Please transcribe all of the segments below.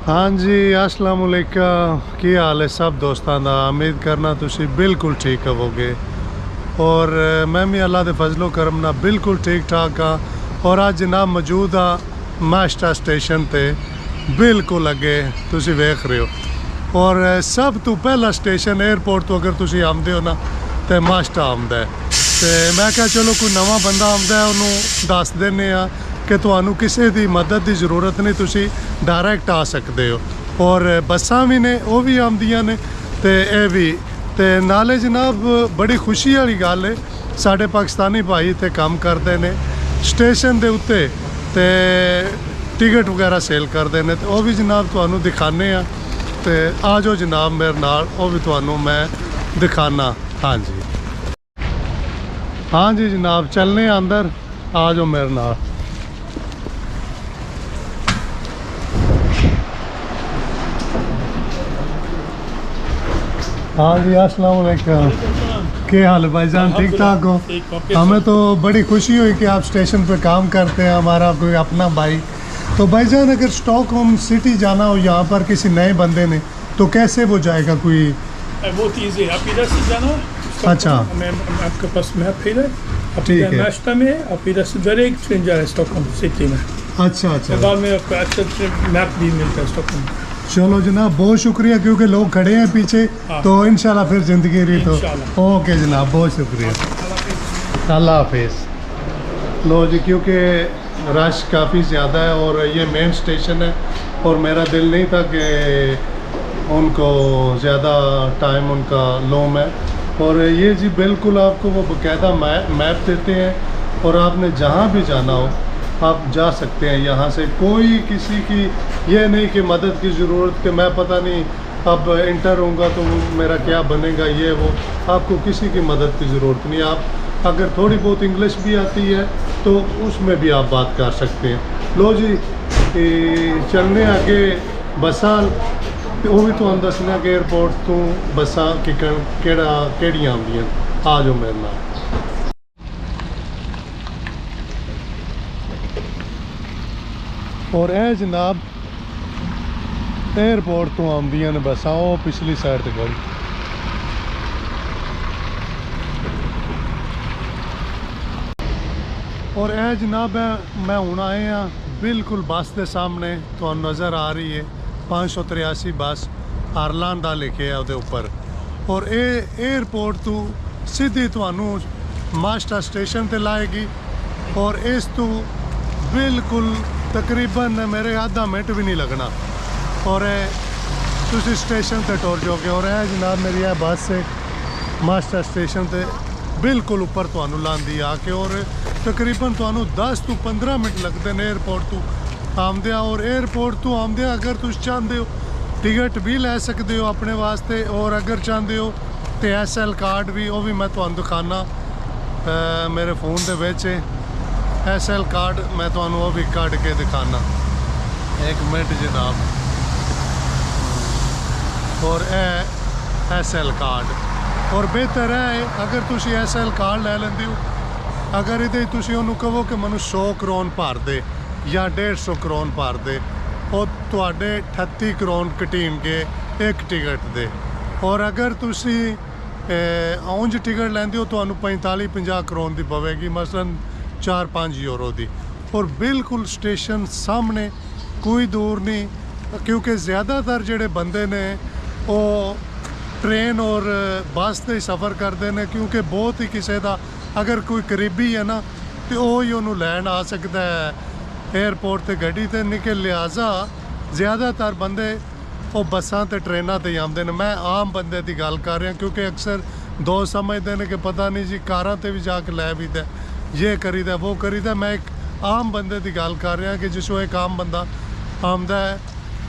हाँ जी, अस्सलाम वालेकुम। की हाल है सब दोस्तों का? उम्मीद करना तुसी बिल्कुल ठीक होवोगे और मैं भी अल्लाह के फजलो करम ना बिल्कुल ठीक ठाक हाँ। और आज जनाब मौजूद हाँ मास्टर स्टेशन ते बिल्कुल अगे तुसी वेख रहे हो। और सब तो पहला स्टेशन एयरपोर्ट तो अगर तुसी आमदे हो ना तो मास्टर आमदा है। तो मैं क्या चलो कोई नवा बंदा आमदा है उन्होंने दस देने कि तुहानू किसी की मदद की जरूरत नहीं, तुसी डायरैक्ट आ सकते हो। और बसां भी ने वो भी आमदियां ने ते ये भी ते नाले जनाब बड़ी खुशी वाली गल है साढ़े पाकिस्तानी भाई इत्थे काम करते हैं स्टेशन के उत्ते ते टिकट वगैरह सेल करते हैं तो वह भी जनाब तुहानू दिखाने तो आ जाओ जनाब मेरे नाल, वो भी तुहानू मैं दिखाना। हाँ जी हाँ जी जनाब चलने अंदर, आ जाओ मेरे नाल। हाँ जी अस्सलाम वालेकुम। क्या हाल है भाईजान, ठीक ठाक हो? हमें तो बड़ी खुशी हुई कि आप स्टेशन पे काम करते हैं, हमारा कोई अपना भाई। तो भाईजान अगर स्टॉकहोम सिटी जाना हो यहाँ पर किसी नए बंदे ने तो कैसे वो जाएगा? कोई बहुत ईजी है, आप इधर से जाना। अच्छा आपके पास मैप है, ठीक है। नाश्ता में आप इधर से डायरेक्ट ट्रेन जा रहे हैं स्टॉकहोम सिटी में। अच्छा अच्छा, बाद में आपको अच्छा मैप भी मिलता है स्टॉकहोम। चलो जनाब बहुत शुक्रिया क्योंकि लोग खड़े हैं पीछे। हाँ। तो इंशाल्लाह फिर ज़िंदगी रही तो इंशाल्लाह। ओके जनाब, बहुत शुक्रिया, अल्लाह हाफिज़। लो जी, क्योंकि रश काफ़ी ज़्यादा है और ये मेन स्टेशन है और मेरा दिल नहीं था कि उनको ज़्यादा टाइम उनका लोम है। और ये जी बिल्कुल आपको वो बाकायदा मैप देते हैं और आपने जहाँ भी जाना हो आप जा सकते हैं यहाँ से। कोई किसी की ये नहीं कि मदद की ज़रूरत कि मैं पता नहीं अब इंटर होऊंगा तो मेरा क्या बनेगा, ये वो आपको किसी की मदद की ज़रूरत नहीं। आप अगर थोड़ी बहुत इंग्लिश भी आती है तो उसमें भी आप बात कर सकते हैं। लो जी चलने आगे बसां वो भी तो दसना कि एयरपोर्ट तो बसां केड़ियां आउंदियां। आ जाओ मेरे नाल। और यह जनाब एयरपोर्ट तो आउंदियां ने बसां, वो पिछली साइड ते खड़ी। और यह जनाब मैं हूँ आए हाँ बिल्कुल बस के सामने तो नज़र आ रही है 583 बस आयरलैंड का लिखे है वो ऊपर। और ये एयरपोर्ट तो सीधी तुहानू मास्टर स्टेशन ते लाएगी और इस तो बिल्कुल तकरीबन मेरे आधा मिनट भी नहीं लगना और तुसी स्टेशन ते टुर जाओगे। और यह जनाब मेरी यह बस है मास्टर स्टेशन ते बिल्कुल ऊपर तुहानू लांदी आके और तकरीबन तुहानू 10 तो 15 मिनट लगते हैं एयरपोर्ट तो आमदिया। और एयरपोर्ट तो आमदिया अगर तुम चाहते हो टिकट भी लै सकते हो अपने वास्ते और अगर चाहते हो तो SL कार्ड भी वो भी मैं तुहानू दिखाना मेरे फ़ोन के विच SL कार्ड मैं तुहानू वो भी कट के दिखाना। एक मिनट जनाब। और SL कार्ड और बेहतर है अगर तुम SL कार्ड लै लेंदे हो, अगर ये तुम उन्होंने कहो कि मैं 100 करोड़ भर दे या 150 करोड़ भर दे और तुहाडे 38 करोड़ कटीन के एक टिकट दे। और अगर तुसी ਉਂਝ टिकट लेंदे हो तो 45-50 करोड़ की पवेगी, मसलन 4-5 यूरो की। और बिल्कुल स्टेशन सामने कोई दूर नहीं क्योंकि ज़्यादातर जेडे बंदे ने वो ट्रेन और बस से सफ़र करते हैं क्योंकि बहुत ही किसी का अगर कोई करीबी है ना तो वो ही उन्होंने लैन आ सकता है एयरपोर्ट ते गड्डी ते निकल। लिहाजा ज़्यादातर बंदे वो बसां ते ट्रेनां ते आते हैं। मैं आम बंदे की गल कर रहा क्योंकि अक्सर दोस्त समझते हैं कि पता नहीं जी कारां ते भी जाके लै भी दे ये करीदा वो करीदा। मैं एक आम बंदे की गल कर रहा कि जिसों एक आम बंदा आमदा है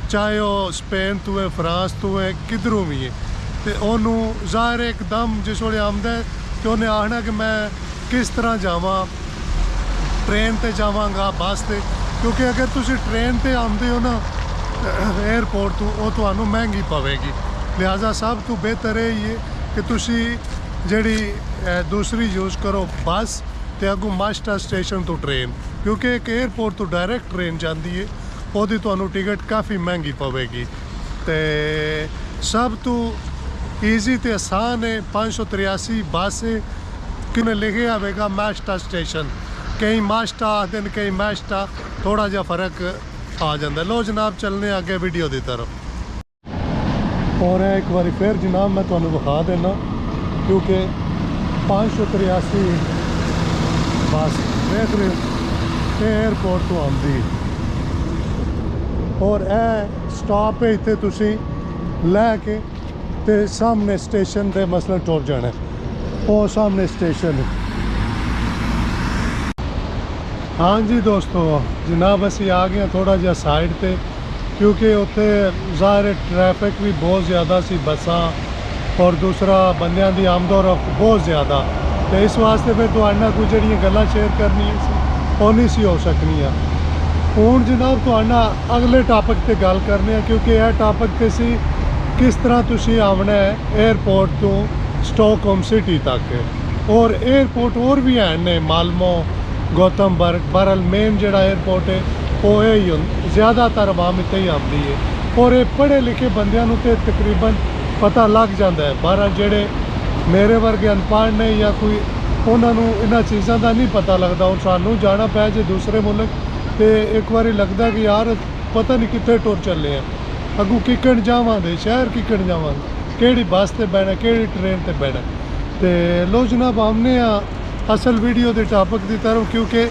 चाहे वह स्पेन तो है फ्रांस तो है किधरों भी है तो उन्होंने ज़ाहिर एकदम जिस वे आमदा है तो उन्हें आखना कि मैं किस तरह जावा, ट्रेन ते जावांगा बस ते। क्योंकि अगर तुम ट्रेन ते आते हो ना एयरपोर्ट तो वो तुहानू महंगी पवेगी। लिहाजा सब तो बेहतर यही है कि तुसी जड़ी दूसरी यूज़ करो बस ते अगू मास्टर स्टेशन तो ट्रेन, क्योंकि एक एयरपोर्ट तो डायरैक्ट ट्रेन जाती है ਉਹਦੀ ਤੁਹਾਨੂੰ ਟਿਕਟ ਕਾਫੀ ਮਹਿੰਗੀ ਪਵੇਗੀ। ਤੇ ਸਭ ਤੋਂ ਈਜ਼ੀ ਤੇ ਆਸਾਨ ਹੈ 583 ਬੱਸ ਕਿਨੇ ਲਿਖਿਆ ਹੋਵੇਗਾ ਮੈਸ਼ਟਾ ਸਟੇਸ਼ਨ। ਕਈ ਮਾਸ਼ਟਾ ਆਖਦੇ ਨੇ, ਕਈ ਮੈਸ਼ਟਾ, ਥੋੜਾ ਜਿਹਾ ਫਰਕ ਆ ਜਾਂਦਾ। ਲੋ ਜਨਾਬ ਚੱਲਨੇ ਅੱਗੇ ਵੀਡੀਓ ਦੀ ਤਰਫ। और एक बार फिर जनाब मैं तुम्हें विखा देना, क्योंकि 583 बस देख रहे हो एयरपोर्ट तो आती और ए स्टॉप है इतने तुसी लैके ते सामने स्टेशन पे मसलन टुर जाना। वो सामने स्टेशन है। हाँ जी दोस्तों, जनाब असी आ गए थोड़ा जिहा साइड पे, क्योंकि उत्थे ज़ाहिर ट्रैफिक भी बहुत ज़्यादा सी, बसां और दूसरा बंदियां दी आमदोरफ्त बहुत ज़्यादा। तो इस वास्ते फिर तुहाडे नाल कुछ जिहड़ियां गल्लां शेयर करनियां सी ओह नहीं सी हो सकनियां। हुण जनाब तुहाडे नाल अगले टॉपिक ते गल करने आ, क्योंकि यह टॉपिक ते सी किस तरह तुसीं आवना है एयरपोर्ट तो स्टॉकहोम सिटी तक। और एयरपोर्ट और भी हैं ने, मालमो, गौतमबर्ग, बहरहाल मेन जिहड़ा एयरपोर्ट है वो यही ज़्यादातर आवाम इत्थे ही आती है। और ये पढ़े लिखे बंदियां नूं ते तकरीबन पता लग जाता है। बहरहाल जेड़े मेरे वर्गे अनपढ़ ने या कोई उन्होंने इन्हां चीज़ों का नहीं पता लगता। और सानू जाना पै जे दूसरे मुल्क तो एक बार लगता कि यार पता नहीं कितने टुर चले हैं, अगू किकण जावांगे, शहर किकण जावांगे, केड़ी बस ते बैठना, केड़ी ट्रेन ते बैठना। तो लो जनाब आमने असल वीडियो के टॉपिक की तरफ, क्योंकि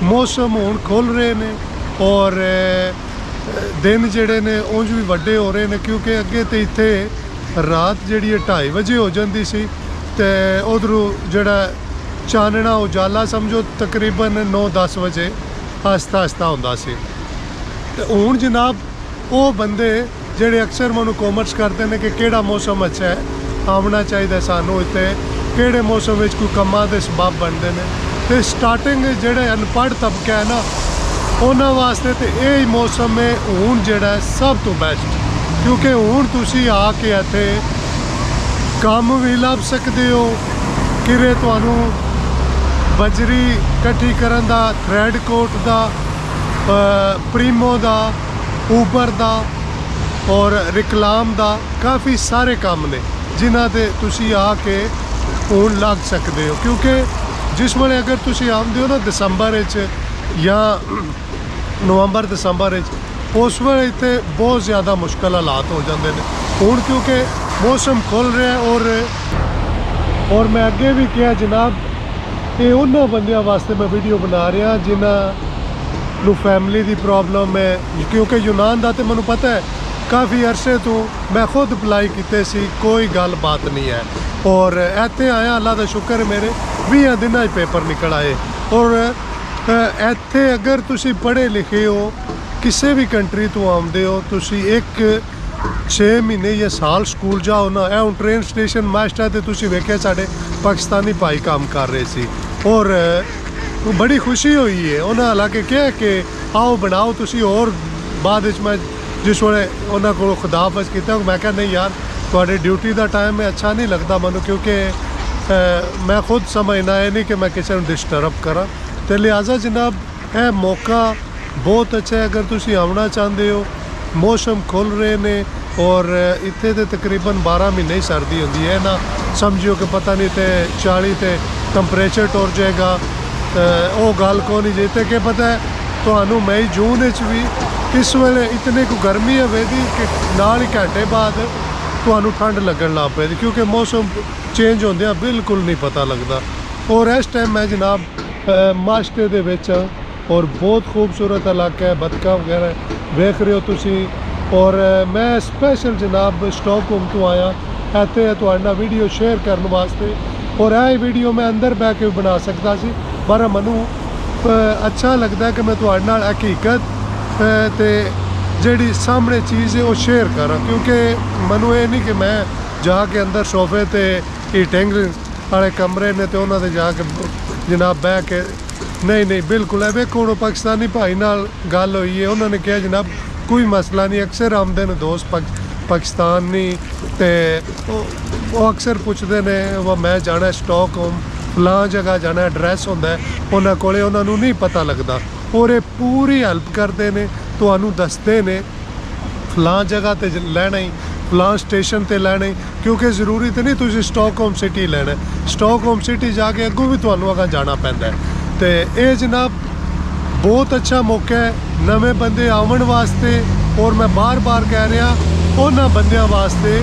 मौसम हुण खुल रहे हैं और दिन जड़े ने उंज भी वड्डे हो रहे हैं, क्योंकि अगे तो इत्थे रात जी 2:30 बजे हो जाती सी ते उधरों जड़ा चानना उजाला समझो तकरीबन 9-10 बजे आस्ता आस्ता होंदा सी। ते हुण जनाब वो बंदे जेड़े अक्सर मैनूं कॉमर्स करते हैं कि केड़ा मौसम अच्छा है, आना चाहिए सानू इत्थे, केड़े मौसम में कोई कम्मां दे सबब बनते हैं। तो स्टार्टिंग जेड़े अनपढ़ तबका है ना उन्हां वास्ते तो यही मौसम है हुण जिहड़ा सब तो बेस्ट, क्योंकि हुण तुसीं आके इत्थे काम भी लभ सकते हो, किरे तुहानूं बजरी इकट्ठी करन दा, थ्रैड कोट दा, प्रीमो दा, ऊबर दा और रिकलाम दा, काफ़ी सारे काम ने जिन्हां ते तुसीं आके हुण लग सकते हो। क्योंकि जिस वेले अगर तुसीं आउंदे हो ना दिसंबर या नवंबर दिसंबर उस वेले इत्थे बहुत ज़्यादा मुश्किल हालात हो जाते हैं। हुण क्योंकि मौसम खुल रहा है और मैं अगे भी कहा जनाब ये उन्होंने बंदियां वास्ते मैं वीडियो बना रहा जिन्होंने फैमिली की प्रॉब्लम है। क्योंकि यूनान का तो मैनूं पता है काफ़ी अरसे तो मैं खुद अप्लाई किए सी, कोई गल बात नहीं है। और इत्थे आया अल्लाह का शुक्र है मेरे 20 दिनों पेपर निकल आए। और इत्थे अगर तुसी पढ़े लिखे हो किसी भी कंट्री तो आते हो, तुसी एक 6 महीने या साल स्कूल जाओ ना, हुण ट्रेन स्टेशन मैशटा ते तुसी वेख्या साडे पाकिस्तानी भाई काम कर रहे सी और बड़ी खुशी हुई है। उन्हें हालांकि क्या कि आओ बनाओ तुसी, और बाद मैं जिस वेले उन्होंने को खुदाफज किया मैं क्या नहीं यार तुहाडी ड्यूटी का टाइम है, अच्छा नहीं लगता मैनूं, क्योंकि मैं खुद समझना है नहीं कि मैं किसी को डिस्टर्ब करा। तो लिहाजा जनाब यह मौका बहुत अच्छा है अगर तुसी आना चाहते हो। मौसम खुल रहे ने और इत्थे तो तकरीबन 12 महीने ही सर्दी होती है ना, समझियो कि पता नहीं तो 40 ते टंपरेचर टुर जाएगा। वो गल को नहीं जेते कि पता है तो मई जून भी किस वेले इतने को गर्मी होगी कि नाल ही घंटे बाद तो ठंड लगन लग पेगी, क्योंकि मौसम चेंज होंदे बिल्कुल नहीं पता लगता। और इस टाइम मैं जनाब माश्टे दे विच और बहुत खूबसूरत इलाका है, बतका वगैरह वेख रहे हो तुसी। और मैं स्पैशल जनाब स्टॉकहोम तो आया इत्थे तुहाडे नाल वीडियो शेयर करने वास्ते। और यह वीडियो मैं अंदर बह के बना सकता सी, पर मैनू अच्छा लगता है कि मैं तुहाडे नाल हकीकत ते जिहड़ी सामने चीज़ है वो शेयर करा। क्योंकि मैनू ये नहीं कि मैं जाके अंदर सोफे ते हीटिंग वाले कमरे ने तो उन्होंने जाके जनाब बह के नहीं बिल्कुल है। वेखो हुण पाकिस्तानी भाई नाल गल हुई है, उन्होंने कहा जनाब कोई मसला नहीं, अक्सर आमदे ने दोस्त पाकिस्तानी ते वो अक्सर पुछते ने वो मैं जाना स्टॉकहोम फलां जगह जाना, एड्रैस होंदा है उन्होंने कोले, उन्होंने नहीं पता लगता। और ये पूरी हेल्प करते हैं ਤੁਹਾਨੂੰ ਦੱਸਦੇ ਨੇ ਫਲਾਂ ਜਗ੍ਹਾ ਤੇ ਲੈਣਾ ਹੀ, ਫਲਾਂ ਸਟੇਸ਼ਨ ਤੇ ਲੈਣਾ ਹੀ, ਕਿਉਂਕਿ ਜ਼ਰੂਰੀ ਤੇ ਨਹੀਂ ਤੁਸੀਂ ਸਟਾਕਹੋਮ ਸਿਟੀ ਲੈਣਾ। ਸਟਾਕਹੋਮ ਸਿਟੀ ਜਾ ਕੇ ਅੱਗੋਂ ਵੀ ਤੁਹਾਨੂੰ ਅਗਾਂ ਜਾਣਾ ਪੈਂਦਾ। ਤੇ ਇਹ ਜਨਾਬ ਬਹੁਤ ਅੱਛਾ ਮੌਕਾ ਹੈ ਨਵੇਂ ਬੰਦੇ ਆਉਣ ਵਾਸਤੇ, ਔਰ ਮੈਂ ਬਾਰ-ਬਾਰ ਕਹਿ ਰਿਹਾ ਉਹਨਾਂ ਬੰਦਿਆਂ ਵਾਸਤੇ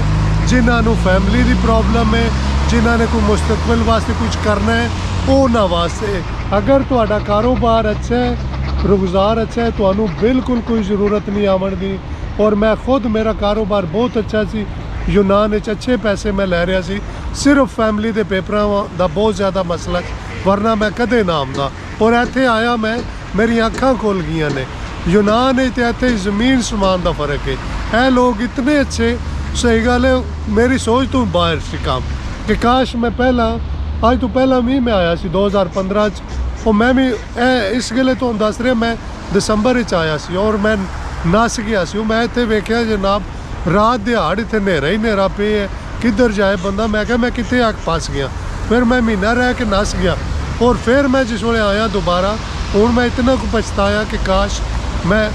ਜਿਨ੍ਹਾਂ ਨੂੰ ਫੈਮਿਲੀ ਦੀ ਪ੍ਰੋਬਲਮ ਹੈ, ਜਿਨ੍ਹਾਂ ਨੇ ਕੋਈ ਮੁਸਤਕਬਲ ਵਾਸਤੇ ਕੁਝ ਕਰਨਾ ਹੈ, ਉਹਨਾਂ ਵਾਸਤੇ। ਅਗਰ ਤੁਹਾਡਾ ਕਾਰੋਬਾਰ ਅੱਛਾ ਹੈ, ਰੁਜ਼ਗਾਰ ਅੱਛਾ ਹੈ, ਤੁਹਾਨੂੰ ਬਿਲਕੁਲ ਕੋਈ ਜ਼ਰੂਰਤ ਨਹੀਂ ਆਉਣ ਦੀ। ਔਰ ਮੈਂ ਖੁਦ ਮੇਰਾ ਕਾਰੋਬਾਰ ਬਹੁਤ ਅੱਛਾ ਸੀ, ਯੂਨਾਨ ਵਿੱਚ ਅੱਛੇ ਪੈਸੇ ਮੈਂ ਲੈ ਰਿਹਾ ਸੀ, ਸਿਰਫ ਫੈਮਿਲੀ ਦੇ ਪੇਪਰਾਂ ਦਾ ਬਹੁਤ ਜ਼ਿਆਦਾ ਮਸਲਾ, ਵਰਨਾ ਮੈਂ ਕਦੇ ਨਾ ਆਉਂਦਾ। ਔਰ ਇੱਥੇ ਆਇਆ ਮੈਂ, ਮੇਰੀਆਂ ਅੱਖਾਂ ਖੁੱਲ ਗਈਆਂ ਨੇ। ਯੂਨਾਨ ਵਿੱਚ ਤੇ ਇੱਥੇ ਜ਼ਮੀਨ ਸਮਾਨ ਦਾ ਫਰਕ ਹੈ। ਇਹ ਲੋਕ ਇਤਨੇ ਅੱਛੇ, ਸਹੀ ਗੱਲ ਹੈ ਮੇਰੀ ਸੋਚ ਤੋਂ ਬਾਹਰ ਸੀ ਕੰਮ, ਕਿ ਕਾਸ਼ ਮੈਂ ਪਹਿਲਾਂ, ਅੱਜ ਤੋਂ ਪਹਿਲਾਂ ਵੀ ਮੈਂ ਆਇਆ ਸੀ 2015 'ਚ। ਉਹ ਮੈਂ ਵੀ ਇਸ ਗੱਲੇ ਤੁਹਾਨੂੰ ਦੱਸ ਰਿਹਾ, ਮੈਂ ਦਸੰਬਰ ਵਿੱਚ ਆਇਆ ਸੀ ਔਰ ਮੈਂ ਨੱਸ ਗਿਆ ਸੀ। ਮੈਂ ਇੱਥੇ ਵੇਖਿਆ ਜਨਾਬ ਰਾਤ ਦਿਹਾੜ ਇੱਥੇ ਹਨੇਰਾ ਹੀ ਹਨੇਰਾ ਪਿਆ ਹੈ, ਕਿੱਧਰ ਜਾਏ ਬੰਦਾ। ਮੈਂ ਕਿਹਾ ਮੈਂ ਕਿੱਥੇ ਆ ਕੇ ਫਸ ਗਿਆ। ਫਿਰ ਮੈਂ ਮਹੀਨਾ ਰਹਿ ਕੇ ਨੱਸ ਗਿਆ। ਔਰ ਫਿਰ ਮੈਂ ਜਿਸ ਵੇਲੇ ਆਇਆ ਦੁਬਾਰਾ, ਹੁਣ ਮੈਂ ਇਤਨਾ ਕੁ ਪਛਤਾਇਆ ਕਿ ਕਾਸ਼ ਮੈਂ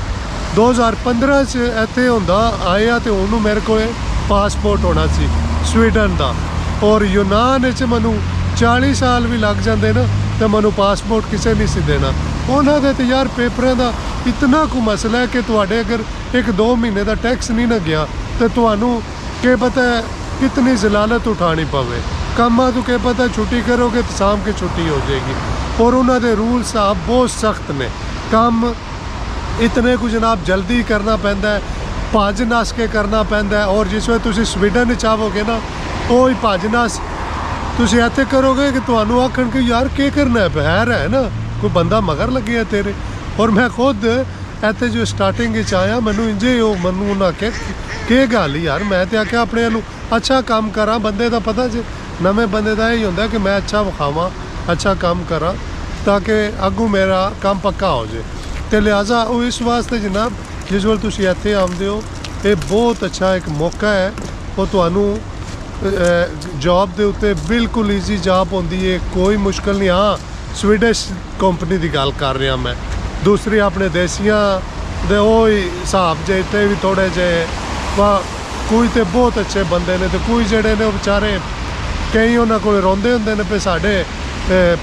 2015 'ਚ ਇੱਥੇ ਹੁੰਦਾ ਆਇਆ ਤੇ ਉਹਨੂੰ ਮੇਰੇ ਕੋਲ ਪਾਸਪੋਰਟ ਹੋਣਾ ਸੀ ਸਵੀਡਨ ਦਾ। ਔਰ ਯੂਨਾਨ ਵਿੱਚ ਮੈਨੂੰ 40 ਸਾਲ ਵੀ ਲੱਗ ਜਾਂਦੇ ਨਾ ਤੇ ਮੈਨੂੰ ਪਾਸਪੋਰਟ ਕਿਸੇ ਨਹੀਂ ਸੀ ਦੇਣਾ। ਉਹਨਾਂ ਦੇ ਤੇ ਯਾਰ ਪੇਪਰਾਂ ਦਾ ਇਤਨਾ ਕੁ ਮਸਲਾ ਹੈ ਕਿ ਤੁਹਾਡੇ ਅਗਰ 1-2 ਮਹੀਨੇ ਦਾ ਟੈਕਸ ਨਹੀਂ ਨਾ ਗਿਆ ਤੇ ਤੁਹਾਨੂੰ ਕੀ ਪਤਾ ਕਿਤਨੀ ਜ਼ਲਾਲਤ ਉਠਾਣੀ ਪਵੇ। ਕੰਮਾਂ ਤੋਂ ਕੀ ਪਤਾ ਛੁੱਟੀ ਕਰੋਗੇ ਤਾਂ ਸ਼ਾਮ ਕੇ ਛੁੱਟੀ ਹੋ ਜਾਏਗੀ। ਔਰ ਉਹਨਾਂ ਦੇ ਰੂਲ ਸਾਹਿਬ ਬਹੁਤ ਸਖਤ ਨੇ। ਕੰਮ ਇਤਨੇ ਕੁ ਜਨਾਬ ਜਲਦੀ ਕਰਨਾ ਪੈਂਦਾ, ਭੱਜ ਨੱਸ ਕੇ ਕਰਨਾ ਪੈਂਦਾ। ਔਰ ਜਿਸ ਵੇਲੇ ਤੁਸੀਂ ਸਵੀਡਨ ਚਾਹੋਗੇ ਨਾ, ਉਹ ਹੀ ਭੱਜ ਨੱਸ ਤੁਸੀਂ ਇੱਥੇ ਕਰੋਗੇ ਕਿ ਤੁਹਾਨੂੰ ਆਖਣ ਕਿ ਯਾਰ ਕੀ ਕਰਨਾ ਹੈ, ਬਹਿਰ ਹੈ ਨਾ, ਕੋਈ ਬੰਦਾ ਮਗਰ ਲੱਗਿਆ ਤੇਰੇ। ਔਰ ਮੈਂ ਖੁਦ ਇੱਥੇ ਜੋ ਸਟਾਰਟਿੰਗ ਵਿੱਚ ਆਇਆ, ਮੈਨੂੰ ਇੰਜੇ ਉਹ ਮੈਨੂੰ ਉਹਨਾਂ ਆਖਿਆ ਕੀ ਗੱਲ ਯਾਰ, ਮੈਂ ਤੇ ਆਖਿਆ ਆਪਣੇ ਨੂੰ ਅੱਛਾ ਕੰਮ ਕਰਾਂ। ਬੰਦੇ ਦਾ ਪਤਾ ਜੇ ਨਵੇਂ ਬੰਦੇ ਦਾ ਇਹ ਹੁੰਦਾ ਕਿ ਮੈਂ ਅੱਛਾ ਵਿਖਾਵਾਂ, ਅੱਛਾ ਕੰਮ ਕਰਾਂ ਤਾਂ ਕਿ ਅੱਗੋਂ ਮੇਰਾ ਕੰਮ ਪੱਕਾ ਹੋ ਜਾਏ। ਤੇ ਲਿਹਾਜ਼ਾ ਉਹ ਇਸ ਵਾਸਤੇ ਜਨਾਬ ਜਿਸ ਵੇਲੇ ਤੁਸੀਂ ਇੱਥੇ ਆਉਂਦੇ ਹੋ, ਇਹ ਬਹੁਤ ਅੱਛਾ ਇੱਕ ਮੌਕਾ ਹੈ। ਉਹ ਤੁਹਾਨੂੰ ਜੌਬ ਦੇ ਉੱਤੇ ਬਿਲਕੁਲ ਈਜ਼ੀ ਜੌਬ ਹੁੰਦੀ ਹੈ, ਕੋਈ ਮੁਸ਼ਕਲ ਨਹੀਂ। ਹਾਂ ਸਵੀਡਿਸ਼ ਕੰਪਨੀ ਦੀ ਗੱਲ ਕਰ ਰਿਹਾ ਮੈਂ, ਦੂਸਰੀ ਆਪਣੇ ਦੇਸੀਆਂ ਦੇ ਉਹ ਹੀ ਹਿਸਾਬ ਜੇ ਇੱਥੇ ਵੀ ਥੋੜ੍ਹੇ ਜਿਹੇ ਕੋਈ ਤੇ ਬਹੁਤ ਅੱਛੇ ਬੰਦੇ ਨੇ, ਤੇ ਕੋਈ ਜਿਹੜੇ ਨੇ ਉਹ ਵਿਚਾਰੇ ਕਈ ਉਹਨਾਂ ਕੋਲ ਰੋਂਦੇ ਹੁੰਦੇ ਨੇ ਵੀ ਸਾਡੇ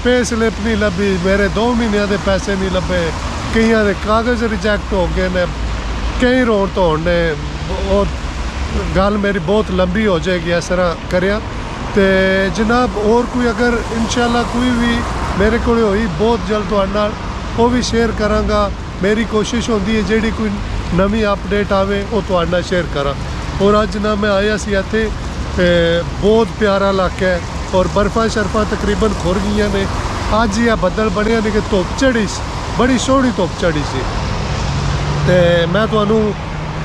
ਪੇ ਸਲਿੱਪ ਨਹੀਂ ਲੱਭੀ, ਮੇਰੇ 2 ਮਹੀਨਿਆਂ ਦੇ ਪੈਸੇ ਨਹੀਂ ਲੱਭੇ, ਕਈਆਂ ਦੇ ਕਾਗਜ਼ ਰਿਜੈਕਟ ਹੋ ਗਏ ਨੇ, ਕਈ ਰੋਣ ਧੋਣ ਨੇ। ਉਹ ਗੱਲ ਮੇਰੀ ਬਹੁਤ ਲੰਬੀ ਹੋ ਜਾਏਗੀ ਇਸ ਤਰ੍ਹਾਂ ਕਰਿਆ। ਤੇ ਜਨਾਬ ਹੋਰ ਕੋਈ ਅਗਰ ਇਨਸ਼ਾਅੱਲਾ ਕੋਈ ਵੀ ਮੇਰੇ ਕੋਲ ਹੋਈ ਬਹੁਤ ਜਲਦ ਤੁਹਾਡੇ ਨਾਲ ਉਹ ਵੀ ਸ਼ੇਅਰ ਕਰਾਂਗਾ। ਮੇਰੀ ਕੋਸ਼ਿਸ਼ ਹੁੰਦੀ ਹੈ ਜਿਹੜੀ ਕੋਈ ਨਵੀਂ ਅਪਡੇਟ ਆਵੇ ਉਹ ਤੁਹਾਡੇ ਨਾਲ ਸ਼ੇਅਰ ਕਰਾਂ। ਔਰ ਅੱਜ ਨਾ ਮੈਂ ਆਇਆ ਸੀ ਇੱਥੇ, ਬਹੁਤ ਪਿਆਰਾ ਇਲਾਕਾ ਹੈ ਔਰ ਬਰਫਾਂ ਸ਼ਰਫਾਂ ਤਕਰੀਬਨ ਖੁਰ ਗਈਆਂ ਨੇ। ਅੱਜ ਹੀ ਆ ਬੱਦਲ ਬਣਿਆ ਨੇ ਕਿ ਧੁੱਪ ਚੜੀ ਸੀ, ਬੜੀ ਸੋਹਣੀ ਧੁੱਪ ਚੜੀ ਸੀ। ਤੇ ਮੈਂ ਤੁਹਾਨੂੰ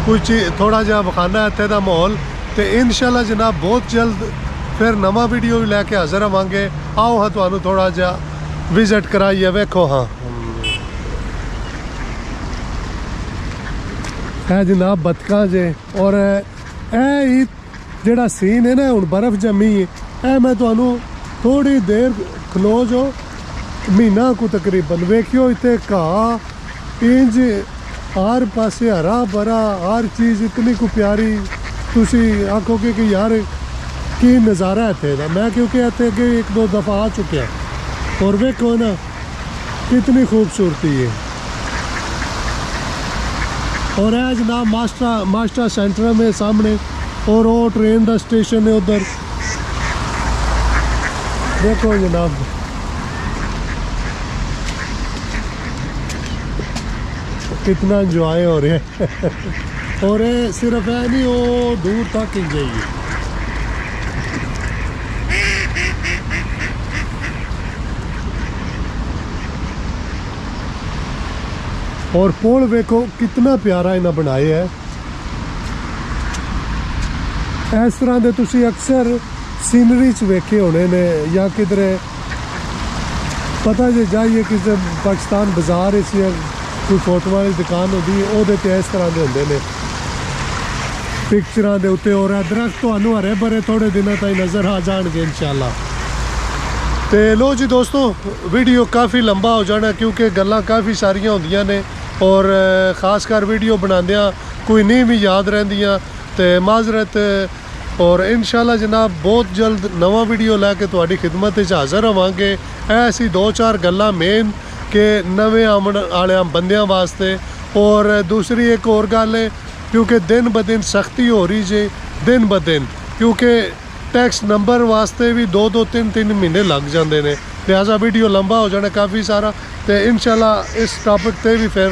ਕੁਝ ਥੋੜਾ ਜਿਹਾ ਵਿਖਾਣਾ ਇੱਥੇ ਦਾ ਮਾਹੌਲ। ਤੇ ਇਨਸ਼ਾਅੱਲਾ ਜਨਾਬ ਬਹੁਤ ਜਲਦ ਫਿਰ ਨਵਾਂ ਵੀਡੀਓ ਵੀ ਲੈ ਕੇ ਹਾਜ਼ਰ ਆਵਾਂਗੇ। ਆਓ ਹਾਂ ਤੁਹਾਨੂੰ ਥੋੜਾ ਜਿਹਾ ਵਿਜ਼ਿਟ ਕਰਾਈਏ। ਵੇਖੋ ਹਾਂ ਇਹ ਜਨਾਬ ਬਤਕਾਂ ਜੇ, ਔਰ ਇਹ ਹੀ ਜਿਹੜਾ ਸੀਨ ਹੈ ਨਾ, ਹੁਣ ਬਰਫ਼ ਜੰਮੀ ਹੈ। ਇਹ ਮੈਂ ਤੁਹਾਨੂੰ ਥੋੜੀ ਦੇਰ ਕਲੋਜ਼ ਹੋ ਮਹੀਨਾ ਕੁ ਤਕਰੀਬਨ ਵੇਖਿਓ, ਇੱਥੇ ਘਾਹ ਇੰਜ ਹਰ ਪਾਸੇ ਹਰਾ ਭਰਾ, ਹਰ ਚੀਜ਼ ਇਤਨੀ ਕੁ ਪਿਆਰੀ, ਤੁਸੀਂ ਆਖੋਗੇ ਕਿ ਯਾਰ ਕੀ ਨਜ਼ਾਰਾ ਇੱਥੇ ਦਾ। ਮੈਂ ਕਿਉਂਕਿ ਇੱਥੇ ਅੱਗੇ 1-2 ਦਫਾ ਆ ਚੁੱਕਿਆ और देखो ना कितनी खूबसूरती है। और है जनाब मास्टर सेंटर में सामने, और वो ट्रेन का स्टेशन है उधर। देखो जनाब कितना इंजॉय हो रहा है। और ये सिर्फ है नहीं, वो दूर तक ही जाएगी। और पुल वेखो कितना प्यारा इन्हें बनाया है। इस तरह के तुसी अक्सर सीनरी च वेखे होने ने, या किधरे पता जे जाइए किसी पाकिस्तान बाजार कोई फोटो वाली दुकान होती है, वो इस तरह के होंगे ने पिक्चर के उत्ते। और दरख्त तो हरे भरे थोड़े दिनों तक नज़र आ जाएंगे इंशाल्लाह। तो लो जी दोस्तों, वीडियो काफ़ी लंबा हो जाना क्योंकि गल्लां काफ़ी सारियां होंदियां ने। ਔਰ ਖਾਸ ਕਰ ਵੀਡੀਓ ਬਣਾਉਂਦਿਆਂ ਕੋਈ ਨਹੀਂ ਵੀ ਯਾਦ ਰਹਿੰਦੀਆਂ ਤੇ ਮਾਜ਼ਰਤ। ਔਰ ਇਨਸ਼ਾਅੱਲਾ ਜਨਾਬ ਬਹੁਤ ਜਲਦ ਨਵਾਂ ਵੀਡੀਓ ਲੈ ਕੇ ਤੁਹਾਡੀ ਖਿਦਮਤ ਵਿੱਚ ਹਾਜ਼ਰ ਹੋਵਾਂਗੇ। ਇਹ ਸੀ 2-4 ਗੱਲਾਂ ਮੇਨ ਕਿ ਨਵੇਂ ਆਉਣ ਵਾਲਿਆਂ ਬੰਦਿਆਂ ਵਾਸਤੇ। ਔਰ ਦੂਸਰੀ ਇੱਕ ਹੋਰ ਗੱਲ ਹੈ ਕਿਉਂਕਿ ਦਿਨ ਬ ਦਿਨ ਸਖਤੀ ਹੋ ਰਹੀ ਜੇ ਦਿਨ ਬ ਦਿਨ, ਕਿਉਂਕਿ ਟੈਕਸ ਨੰਬਰ ਵਾਸਤੇ ਵੀ 2-2 3-3 ਮਹੀਨੇ ਲੱਗ ਜਾਂਦੇ ਨੇ, ਲਿਹਾਜ਼ਾ ਵੀਡੀਓ ਲੰਬਾ ਹੋ ਜਾਣਾ ਕਾਫੀ ਸਾਰਾ। ਤੇ ਇਨਸ਼ਾਅੱਲਾ ਇਸ ਟਾਪਿਕ ਤੇ ਵੀ ਫਿਰ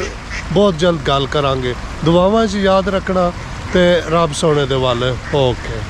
ਬਹੁਤ ਜਲਦ ਗੱਲ ਕਰਾਂਗੇ। ਦੁਆਵਾਂ 'ਚ ਯਾਦ ਰੱਖਣਾ ਤੇ ਰੱਬ ਸੋਹਣੇ ਦੇ ਵੱਲ। ਓਕੇ।